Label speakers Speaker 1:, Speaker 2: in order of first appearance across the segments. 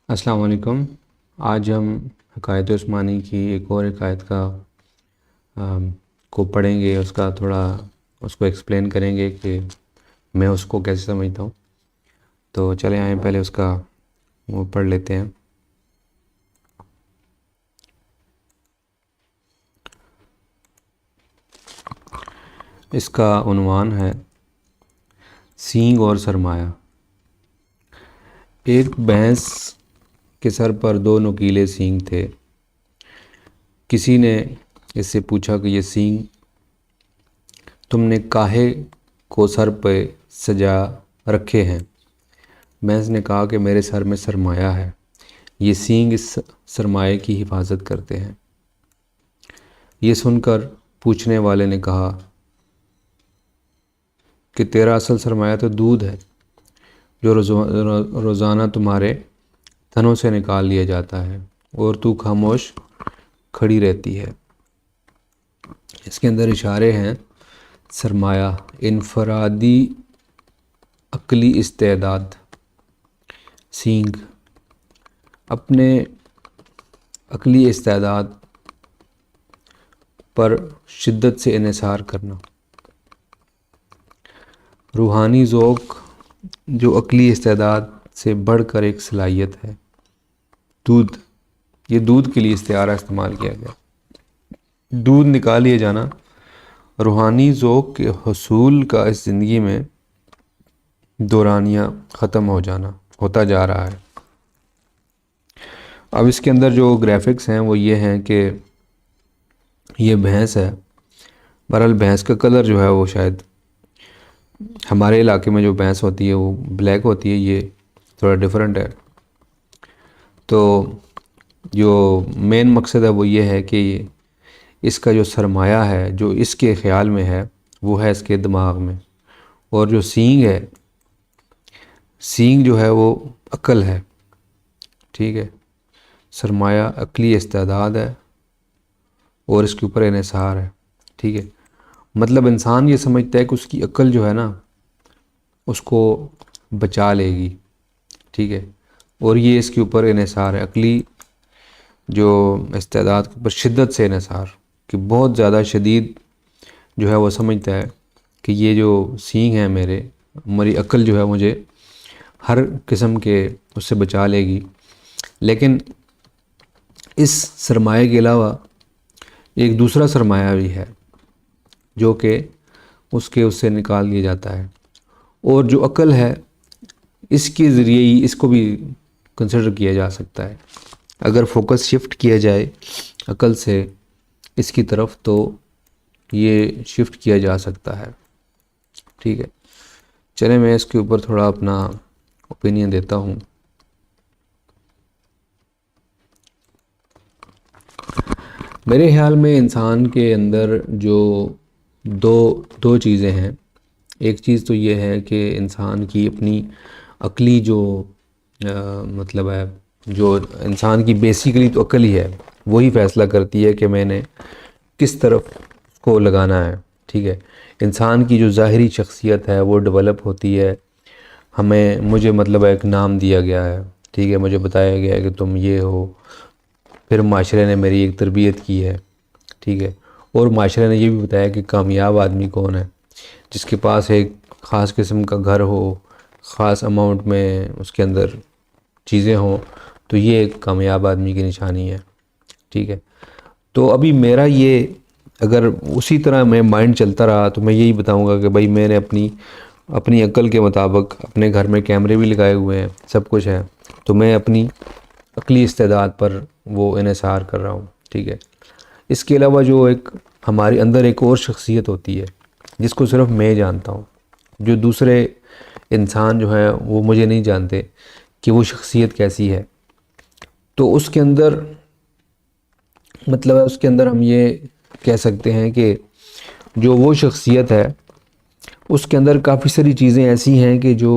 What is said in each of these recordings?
Speaker 1: السلام علیکم۔ آج ہم حکایت عثمانی کی ایک اور حکایت کو پڑھیں گے، اس کو ایکسپلین کریں گے کہ میں اس کو کیسے سمجھتا ہوں۔ تو چلیں آئیں پہلے اس کا وہ پڑھ لیتے ہیں۔ اس کا عنوان ہے سینگ اور سرمایہ۔ ایک بھینس کے سر پر دو نوکیلے سینگ تھے۔ کسی نے اس سے پوچھا کہ یہ سینگ تم نے کاہے کو سر پہ سجا رکھے ہیں؟ بھینس نے کہا کہ میرے سر میں سرمایہ ہے، یہ سینگ اس سرمایہ کی حفاظت کرتے ہیں۔ یہ سن کر پوچھنے والے نے کہا کہ تیرا اصل سرمایہ تو دودھ ہے جو روزانہ تمہارے تھنوں سے نکال لیا جاتا ہے، اور تو خاموش کھڑی رہتی ہے۔ اس کے اندر اشارے ہیں سرمایہ، انفرادی عقلی استعداد۔ سینگ، اپنے عقلی استعداد پر شدت سے انحصار کرنا۔ روحانی ذوق جو عقلی استعداد سے بڑھ کر ایک صلاحیت ہے۔ دودھ، یہ دودھ کے لیے استعارہ استعمال کیا گیا۔ دودھ نکال لیا جانا روحانی ذوق کے حصول کا اس زندگی میں دورانیہ ختم ہوتا جا رہا ہے۔ اب اس کے اندر جو گرافکس ہیں وہ یہ ہیں کہ یہ بھینس ہے۔ بہرحال بھینس کا کلر جو ہے وہ شاید ہمارے علاقے میں جو بھینس ہوتی ہے وہ بلیک ہوتی ہے، یہ تھوڑا ڈیفرنٹ ہے۔ تو جو مین مقصد ہے وہ یہ ہے کہ اس کا جو سرمایہ ہے جو اس کے خیال میں ہے وہ ہے اس کے دماغ میں، اور جو سینگ ہے، سینگ جو ہے وہ عقل ہے، ٹھیک ہے۔ سرمایہ عقلی استعداد ہے اور اس کے اوپر انحصار ہے، ٹھیک ہے۔ مطلب انسان یہ سمجھتا ہے کہ اس کی عقل جو ہے نا اس کو بچا لے گی، ٹھیک ہے، اور یہ اس کے اوپر انحصار ہے، عقلی جو استعداد کے اوپر شدت سے انحصار، کہ بہت زیادہ شدید جو ہے وہ سمجھتا ہے کہ یہ جو سینگ ہے میری عقل جو ہے مجھے ہر قسم کے اس سے بچا لے گی۔ لیکن اس سرمایہ کے علاوہ ایک دوسرا سرمایہ بھی ہے جو کہ اس سے نکال دیا جاتا ہے، اور جو عقل ہے اس کے ذریعے ہی اس کو بھی کنسیڈر کیا جا سکتا ہے۔ اگر فوکس شفٹ کیا جائے عقل سے اس کی طرف تو یہ شفٹ کیا جا سکتا ہے، ٹھیک ہے۔ چلیں میں اس کے اوپر تھوڑا اپنا اوپینین دیتا ہوں۔ میرے خیال میں انسان کے اندر جو دو چیزیں ہیں۔ ایک چیز تو یہ ہے کہ انسان کی اپنی عقلی جو مطلب ہے، جو انسان کی بیسیکلی تو عقل ہی ہے، وہی فیصلہ کرتی ہے کہ میں نے کس طرف کو لگانا ہے، ٹھیک ہے۔ انسان کی جو ظاہری شخصیت ہے وہ ڈیولپ ہوتی ہے، مجھے مطلب ایک نام دیا گیا ہے، ٹھیک ہے، مجھے بتایا گیا ہے کہ تم یہ ہو، پھر معاشرے نے میری ایک تربیت کی ہے، ٹھیک ہے، اور معاشرے نے یہ بھی بتایا کہ کامیاب آدمی کون ہے، جس کے پاس ایک خاص قسم کا گھر ہو، خاص اماؤنٹ میں اس کے اندر چیزیں ہوں، تو یہ ایک کامیاب آدمی کی نشانی ہے، ٹھیک ہے۔ تو ابھی میرا یہ اگر اسی طرح میں مائنڈ چلتا رہا تو میں یہی بتاؤں گا کہ بھائی میں نے اپنی عقل کے مطابق اپنے گھر میں کیمرے بھی لگائے ہوئے ہیں، سب کچھ ہے، تو میں اپنی عقلی استعداد پر وہ انحصار کر رہا ہوں، ٹھیک ہے۔ اس کے علاوہ جو ایک ہمارے اندر ایک اور شخصیت ہوتی ہے جس کو صرف میں جانتا ہوں، جو دوسرے انسان جو ہیں وہ مجھے نہیں جانتے کہ وہ شخصیت کیسی ہے۔ تو اس کے اندر مطلب ہے اس کے اندر ہم یہ کہہ سکتے ہیں کہ جو وہ شخصیت ہے اس کے اندر کافی ساری چیزیں ایسی ہیں کہ جو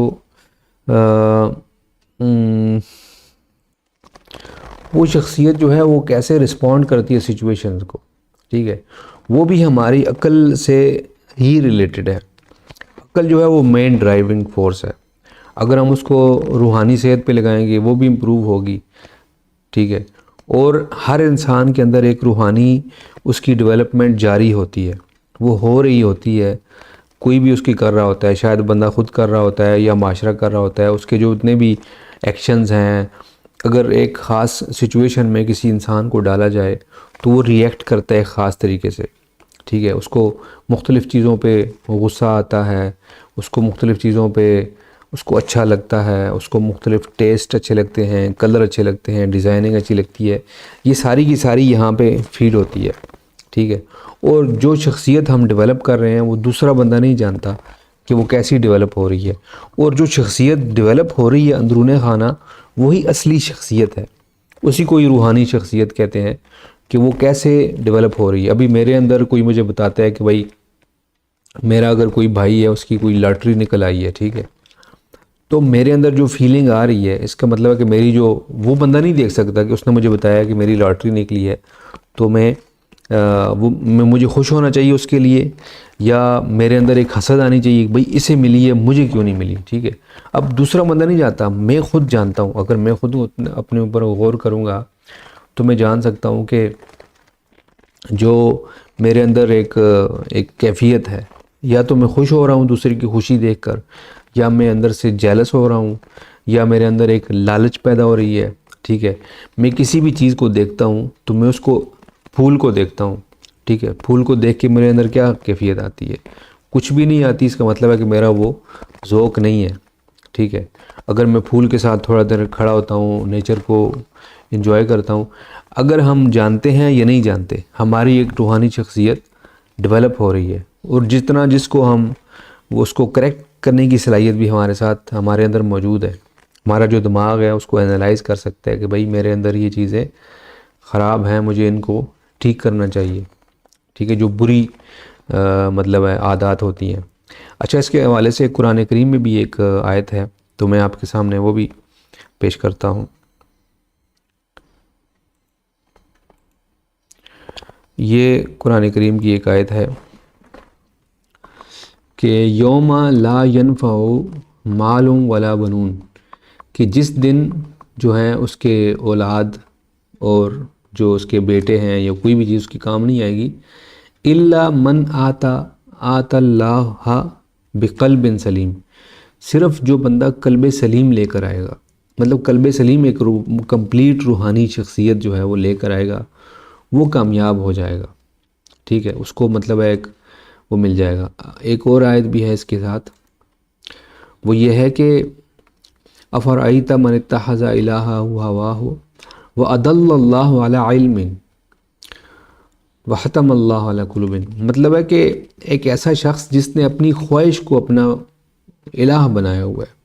Speaker 1: وہ شخصیت جو ہے وہ کیسے رسپونڈ کرتی ہے سچویشنز کو، ٹھیک ہے، وہ بھی ہماری عقل سے ہی ریلیٹڈ ہے۔ عقل جو ہے وہ مین ڈرائیونگ فورس ہے۔ اگر ہم اس کو روحانی صحت پہ لگائیں گے وہ بھی امپروو ہوگی، ٹھیک ہے. اور ہر انسان کے اندر ایک روحانی اس کی ڈیولپمنٹ جاری ہوتی ہے، وہ ہو رہی ہوتی ہے. کوئی بھی اس کی کر رہا ہوتا ہے، شاید بندہ خود کر رہا ہوتا ہے یا معاشرہ کر رہا ہوتا ہے، اس کے جو اتنے بھی ایکشنز ہیں، اگر ایک خاص سچویشن میں کسی انسان کو ڈالا جائے تو وہ ریئیکٹ کرتا ہے ایک خاص طریقے سے، ٹھیک ہے. اس کو مختلف چیزوں پہ غصہ آتا ہے، اس کو مختلف چیزوں پہ اس کو اچھا لگتا ہے، اس کو مختلف ٹیسٹ اچھے لگتے ہیں، کلر اچھے لگتے ہیں، ڈیزائننگ اچھی لگتی ہے. یہ ساری کی ساری یہاں پہ فیڈ ہوتی ہے، ٹھیک ہے. اور جو شخصیت ہم ڈیولپ کر رہے ہیں وہ دوسرا بندہ نہیں جانتا کہ وہ کیسی ڈیولپ ہو رہی ہے. اور جو شخصیت ڈیولپ ہو رہی ہے اندرون خانہ وہی اصلی شخصیت ہے، اسی کو ہی روحانی شخصیت کہتے ہیں کہ وہ کیسے ڈیولپ ہو رہی ہے. ابھی میرے اندر کوئی مجھے بتاتا ہے کہ بھائی میرا اگر کوئی بھائی ہے اس کی کوئی لاٹری نکل آئی ہے، ٹھیک ہے، تو میرے اندر جو فیلنگ آ رہی ہے اس کا مطلب ہے کہ میری جو وہ بندہ نہیں دیکھ سکتا کہ اس نے مجھے بتایا کہ میری لاٹری نکلی ہے تو مجھے خوش ہونا چاہیے اس کے لیے، یا میرے اندر ایک حسد آنی چاہیے کہ بھئی اسے ملی ہے مجھے کیوں نہیں ملی، ٹھیک ہے. اب دوسرا بندہ نہیں جانتا، میں خود جانتا ہوں. اگر میں خود اپنے اوپر غور کروں گا تو میں جان سکتا ہوں کہ جو میرے اندر ایک کیفیت ہے، یا تو میں خوش ہو رہا ہوں دوسرے کی خوشی دیکھ کر، یا میں اندر سے جیلس ہو رہا ہوں، یا میرے اندر ایک لالچ پیدا ہو رہی ہے، ٹھیک ہے. میں کسی بھی چیز کو دیکھتا ہوں تو میں اس کو پھول کو دیکھتا ہوں، ٹھیک ہے. پھول کو دیکھ کے میرے اندر کیا کیفیت آتی ہے؟ کچھ بھی نہیں آتی. اس کا مطلب ہے کہ میرا وہ ذوق نہیں ہے، ٹھیک ہے. اگر میں پھول کے ساتھ تھوڑا دیر کھڑا ہوتا ہوں، نیچر کو انجوائے کرتا ہوں، اگر ہم جانتے ہیں یا نہیں جانتے ہماری ایک روحانی شخصیت ڈیولپ ہو رہی ہے. اور جتنا جس کو ہم اس کو کریکٹ کرنے کی صلاحیت بھی ہمارے ساتھ ہمارے اندر موجود ہے. ہمارا جو دماغ ہے اس کو انالائز کر سکتا ہے کہ بھئی میرے اندر یہ چیزیں خراب ہیں، مجھے ان کو ٹھیک کرنا چاہیے، ٹھیک ہے، جو بری مطلب ہے عادات ہوتی ہیں. اچھا، اس کے حوالے سے قرآن کریم میں بھی ایک آیت ہے تو میں آپ کے سامنے وہ بھی پیش کرتا ہوں. یہ قرآن کریم کی ایک آیت ہے کہ یوم لا ینفع مال ولا بنون، کہ جس دن جو ہے اس کے اولاد اور جو اس کے بیٹے ہیں یا کوئی بھی چیز اس کی کام نہیں آئے گی، الا من آتا اللہ بقلب سلیم، صرف جو بندہ قلب سلیم لے کر آئے گا. مطلب قلب سلیم ایک کمپلیٹ روحانی شخصیت جو ہے وہ لے کر آئے گا وہ کامیاب ہو جائے گا، ٹھیک ہے. اس کو مطلب ہے ایک وہ مل جائے گا. ایک اور آیت بھی ہے اس کے ساتھ، وہ یہ ہے کہ افرأیت من اتخذ الہہ ہواہ وأضل اللہ علی علم وختم اللہ علی قلوب. مطلب ہے کہ ایک ایسا شخص جس نے اپنی خواہش کو اپنا الہ بنایا ہوا ہے،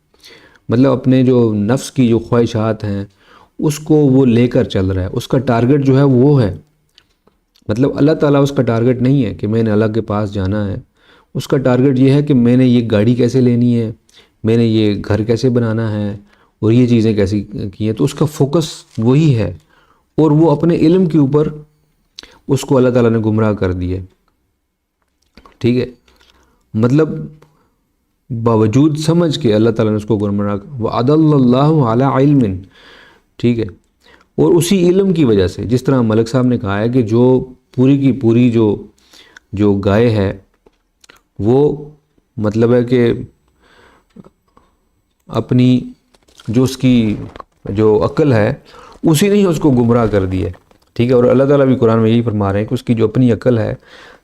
Speaker 1: مطلب اپنے جو نفس کی جو خواہشات ہیں اس کو وہ لے کر چل رہا ہے، اس کا ٹارگٹ جو ہے وہ ہے. مطلب اللہ تعالیٰ اس کا ٹارگٹ نہیں ہے کہ میں نے اللہ کے پاس جانا ہے، اس کا ٹارگٹ یہ ہے کہ میں نے یہ گاڑی کیسے لینی ہے، میں نے یہ گھر کیسے بنانا ہے، اور یہ چیزیں کیسی کی ہیں. تو اس کا فوکس وہی ہے، اور وہ اپنے علم کے اوپر اس کو اللہ تعالیٰ نے گمراہ کر دیا، ٹھیک ہے. مطلب باوجود سمجھ کے اللہ تعالیٰ نے اس کو گمراہ وَأَضَلَّ اللَّهُ عَلَىٰ عِلْمٍ، ٹھیک ہے. اور اسی علم کی وجہ سے، جس طرح ملک صاحب نے کہا ہے کہ جو پوری کی پوری جو گائے ہے وہ مطلب ہے کہ اپنی جو اس کی جو عقل ہے اسی نے ہی اس کو گمراہ کر دیا ہے، ٹھیک ہے. اور اللہ تعالیٰ بھی قرآن میں یہی فرما رہے ہیں کہ اس کی جو اپنی عقل ہے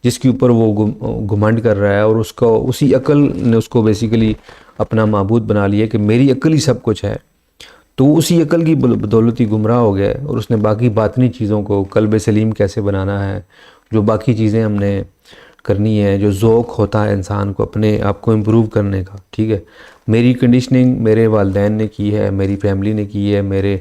Speaker 1: جس کے اوپر وہ گھمنڈ کر رہا ہے، اور اس کو اسی عقل نے اس کو بیسیکلی اپنا معبود بنا لیا کہ میری عقل ہی سب کچھ ہے. تو اسی عقل کی بدولت ہی گمراہ ہو گیا ہے، اور اس نے باقی باطنی چیزوں کو قلب سلیم کیسے بنانا ہے، جو باقی چیزیں ہم نے کرنی ہے، جو ذوق ہوتا ہے انسان کو اپنے آپ کو امپروو کرنے کا، ٹھیک ہے. میری کنڈیشننگ میرے والدین نے کی ہے، میری فیملی نے کی ہے، میرے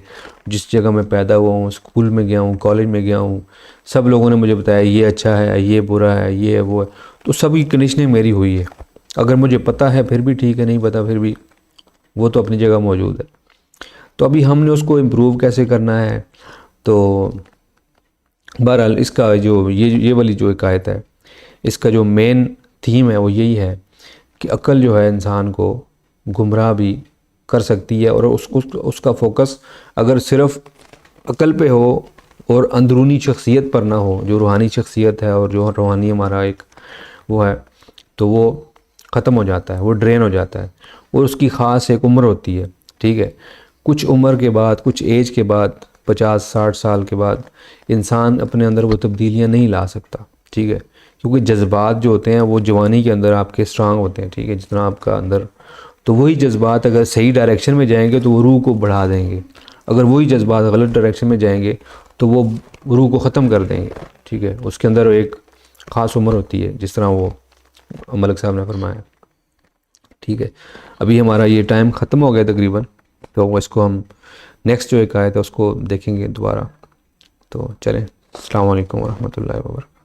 Speaker 1: جس جگہ میں پیدا ہوا ہوں، اسکول میں گیا ہوں، کالج میں گیا ہوں، سب لوگوں نے مجھے بتایا یہ اچھا ہے، یہ برا ہے، یہ ہے وہ ہے. تو سب کی کنڈیشننگ میری ہوئی ہے. اگر مجھے پتہ ہے پھر بھی ٹھیک ہے، نہیں پتہ پھر بھی وہ تو اپنی جگہ موجود ہے. تو ابھی ہم نے اس کو امپروو کیسے کرنا ہے. تو بہرحال اس کا جو یہ والی جو ایک آیت ہے اس کا جو مین تھیم ہے وہ یہی ہے کہ عقل جو ہے انسان کو گمراہ بھی کر سکتی ہے، اور اس کا فوکس اگر صرف عقل پہ ہو اور اندرونی شخصیت پر نہ ہو، جو روحانی شخصیت ہے اور جو روحانی ہمارا ایک وہ ہے، تو وہ ختم ہو جاتا ہے، وہ ڈرین ہو جاتا ہے، اور اس کی خاص ایک عمر ہوتی ہے، ٹھیک ہے. کچھ عمر کے بعد، کچھ ایج کے بعد، 50-60 سال کے بعد انسان اپنے اندر وہ تبدیلیاں نہیں لا سکتا، ٹھیک ہے، کیونکہ جذبات جو ہوتے ہیں وہ جوانی کے اندر آپ کے اسٹرانگ ہوتے ہیں، ٹھیک ہے، جتنا آپ کا اندر، تو وہی جذبات اگر صحیح ڈائریکشن میں جائیں گے تو وہ روح کو بڑھا دیں گے، اگر وہی جذبات غلط ڈائریکشن میں جائیں گے تو وہ روح کو ختم کر دیں گے، ٹھیک ہے. اس کے اندر ایک خاص عمر ہوتی ہے، جس طرح وہ ملک صاحب نے فرمایا، ٹھیک ہے. ابھی ہمارا یہ ٹائم ختم ہو گیا تقریباً، تو اس کو ہم نیکسٹ جو ایک آیت ہے اس کو دیکھیں گے دوبارہ. تو چلیں، السلام علیکم ورحمۃ اللہ وبرکاتہ.